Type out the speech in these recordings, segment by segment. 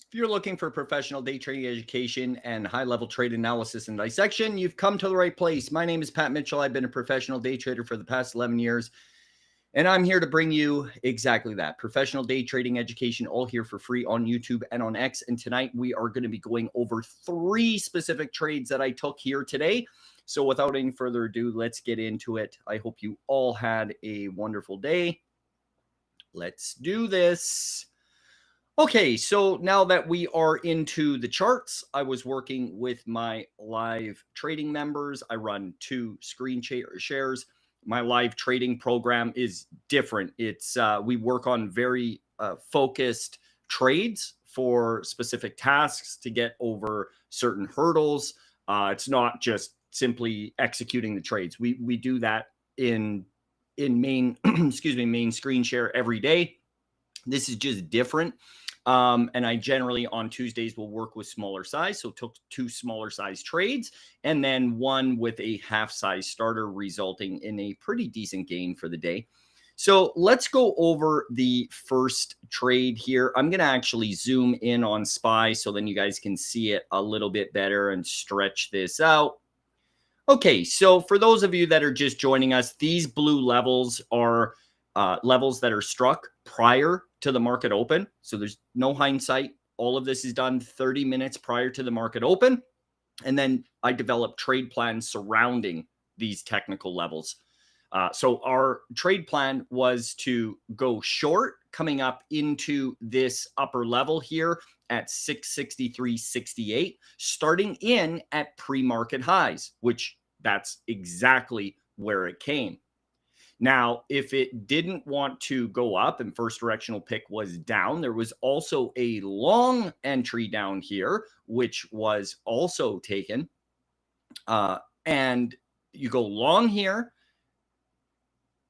If you're looking for professional day trading education and high-level trade analysis and dissection, you've come to the right place. My name is Pat Mitchell. I've been a professional day trader for the past 11 years, and I'm here to bring you exactly that, professional day trading education, all here for free on YouTube and on X. And tonight we are going to be going over 3 specific trades that I took here today. So without any further ado, let's get into it. I hope you all had a wonderful day. Let's do this. Okay, so now that we are into the charts, I was working with my live trading members. I run 2 screen shares. My live trading program is different. It's we work on very focused trades for specific tasks to get over certain hurdles. It's not just simply executing the trades. We do that in main main screen share every day. This is just different. And I generally on Tuesdays will work with smaller size. So took 2 smaller size trades and then 1 with a half size starter, resulting in a pretty decent gain for the day. So let's go over the first trade here. I'm going to actually zoom in on SPY so then you guys can see it a little bit better and stretch this out. Okay, so for those of you that are just joining us, these blue levels are levels that are struck prior to the market open. So there's no hindsight. All of this is done 30 minutes prior to the market open. And then I develop trade plans surrounding these technical levels. So our trade plan was to go short coming up into this upper level here at 663.68, starting in at pre-market highs, which that's exactly where it came. Now, if it didn't want to go up and first directional pick was down, there was also a long entry down here, which was also taken. And you go long here,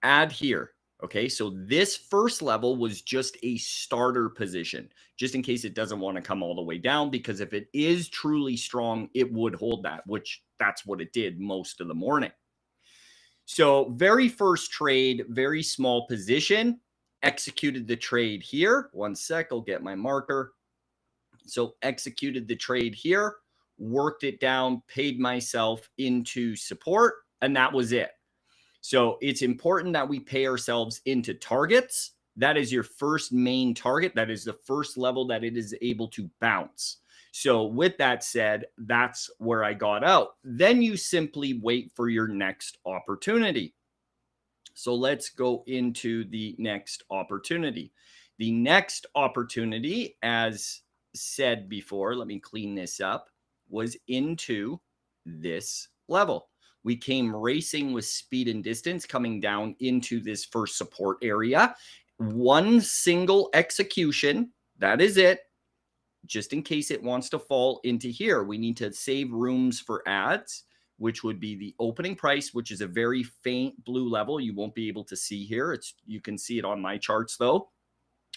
add here. Okay, so this first level was just a starter position, just in case it doesn't want to come all the way down, because if it is truly strong, it would hold that, which that's what it did most of the morning. So very first trade, very small position, executed the trade here. 1 sec, I'll get my marker. So executed the trade here, worked it down, paid myself into support, and that was it. So it's important that we pay ourselves into targets. That is your first main target. That is the first level that it is able to bounce. So with that said, that's where I got out. Then you simply wait for your next opportunity. So let's go into the next opportunity. The next opportunity, as said before, let me clean this up, was into this level. We came racing with speed and distance coming down into this first support area. 1 single execution, that is it. Just in case it wants to fall into here, we need to save rooms for ads, which would be the opening price, which is a very faint blue level. You won't be able to see here. You can see it on my charts though.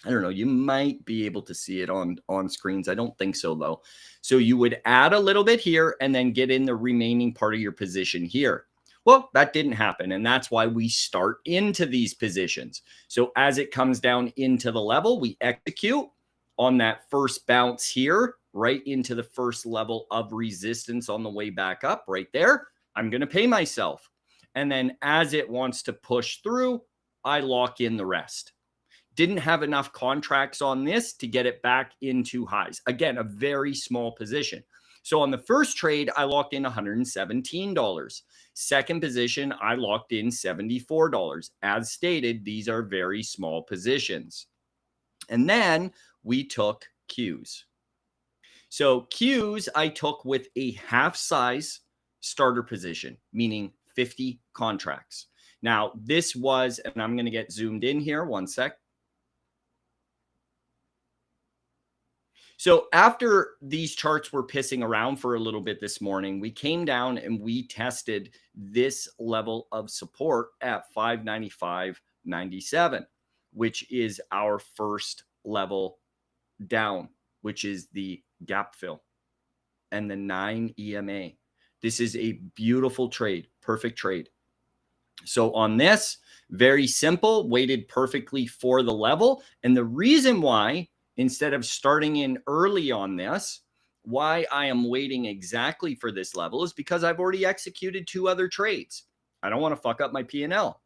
I don't know. You might be able to see it on screens. I don't think so though. So you would add a little bit here and then get in the remaining part of your position here. Well, that didn't happen. And that's why we start into these positions. So as it comes down into the level, we execute on that first bounce here, right into the first level of resistance on the way back up right there. I'm going to pay myself. And then as it wants to push through, I lock in the rest. Didn't have enough contracts on this to get it back into highs. Again, a very small position. So on the first trade, I locked in $117. Second position, I locked in $74. As stated, these are very small positions. And then we took Qs. So Qs I took with a half size starter position, meaning 50 contracts. Now this was, and I'm going to get zoomed in here, 1 sec. So after these charts were pissing around for a little bit this morning, we came down and we tested this level of support at 595.97, which is our first level down, which is the gap fill and the 9 EMA. This is a beautiful trade, perfect trade. So on this, very simple, waited perfectly for the level. And the reason why instead of starting in early on this. Why I am waiting exactly for this level is because I've already executed 2 other trades. I don't want to fuck up my P&L.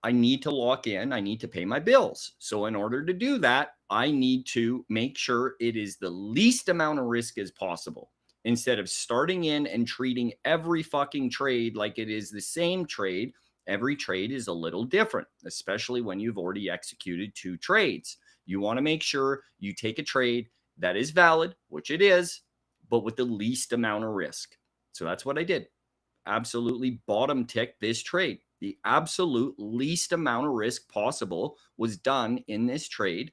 I need to lock in. I need to pay my bills. So in order to do that, I need to make sure it is the least amount of risk as possible. Instead of starting in and treating every fucking trade like it is the same trade, every trade is a little different, especially when you've already executed 2 trades. You want to make sure you take a trade that is valid, which it is, but with the least amount of risk. So that's what I did. Absolutely bottom tick this trade. The absolute least amount of risk possible was done in this trade,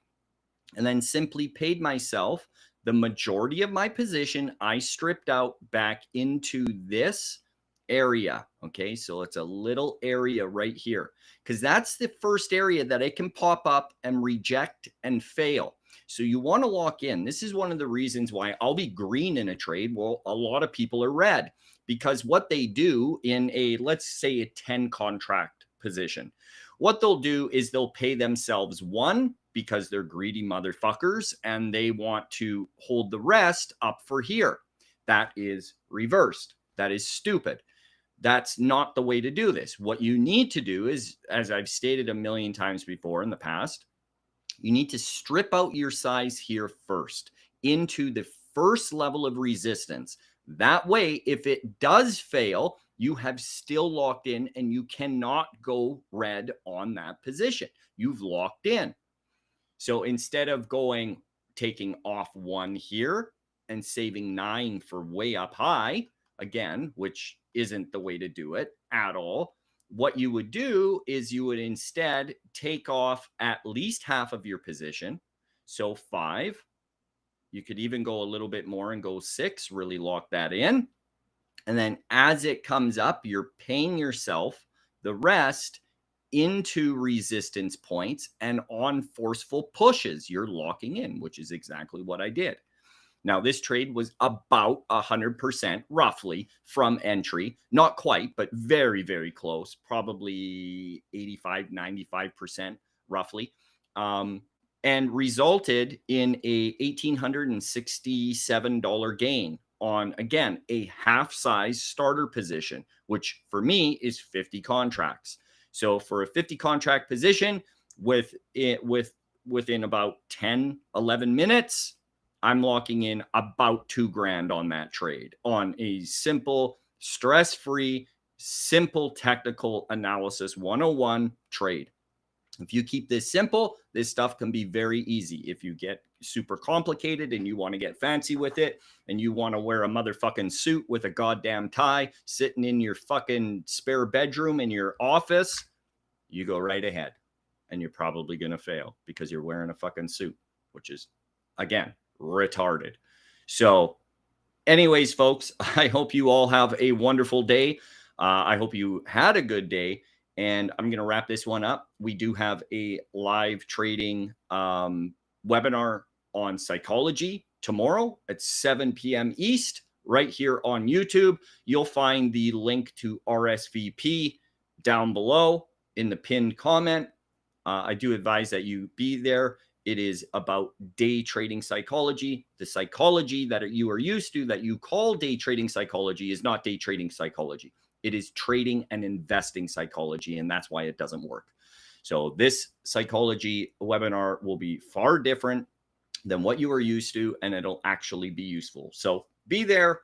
and then simply paid myself the majority of my position. I stripped out back into this area. Okay, so it's a little area right here, because that's the first area that it can pop up and reject and fail. So you want to lock in. This is one of the reasons why I'll be green in a trade. Well, a lot of people are red, because what they do in a, let's say, a 10 contract position, what they'll do is they'll pay themselves 1 because they're greedy motherfuckers and they want to hold the rest up for here. That is reversed. That is stupid. That's not the way to do this. What you need to do is, as I've stated a million times before in the past, you need to strip out your size here first into the first level of resistance. That way, if it does fail, you have still locked in and you cannot go red on that position. You've locked in. So instead of taking off 1 here and saving 9 for way up high, again, which isn't the way to do it at all, what you would do is you would instead take off at least half of your position. So 5. You could even go a little bit more and go 6, really lock that in. And then as it comes up, you're paying yourself the rest into resistance points, and on forceful pushes, you're locking in, which is exactly what I did. Now, this trade was about 100% roughly from entry. Not quite, but very, very close. Probably 85, 95% roughly. And resulted in a $1,867 gain on, again, a half size starter position, which for me is 50 contracts. So for a 50 contract position within about 10, 11 minutes, I'm locking in about $2,000 on that trade on a simple, stress-free, simple technical analysis 101 trade. If you keep this simple, this stuff can be very easy. If you get super complicated and you want to get fancy with it and you want to wear a motherfucking suit with a goddamn tie sitting in your fucking spare bedroom in your office, you go right ahead. And you're probably going to fail because you're wearing a fucking suit, which is, again, retarded. So anyways, folks, I hope you all have a wonderful day. I hope you had a good day. And I'm going to wrap this one up. We do have a live trading webinar on psychology tomorrow at 7 p.m. East, right here on YouTube. You'll find the link to RSVP down below in the pinned comment. I do advise that you be there. It is about day trading psychology. The psychology that you are used to, that you call day trading psychology, is not day trading psychology. It is trading and investing psychology, and that's why it doesn't work. So this psychology webinar will be far different than what you are used to, and it'll actually be useful. So be there.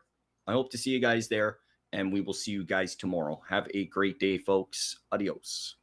I hope to see you guys there, and we will see you guys tomorrow. Have a great day, folks. Adios.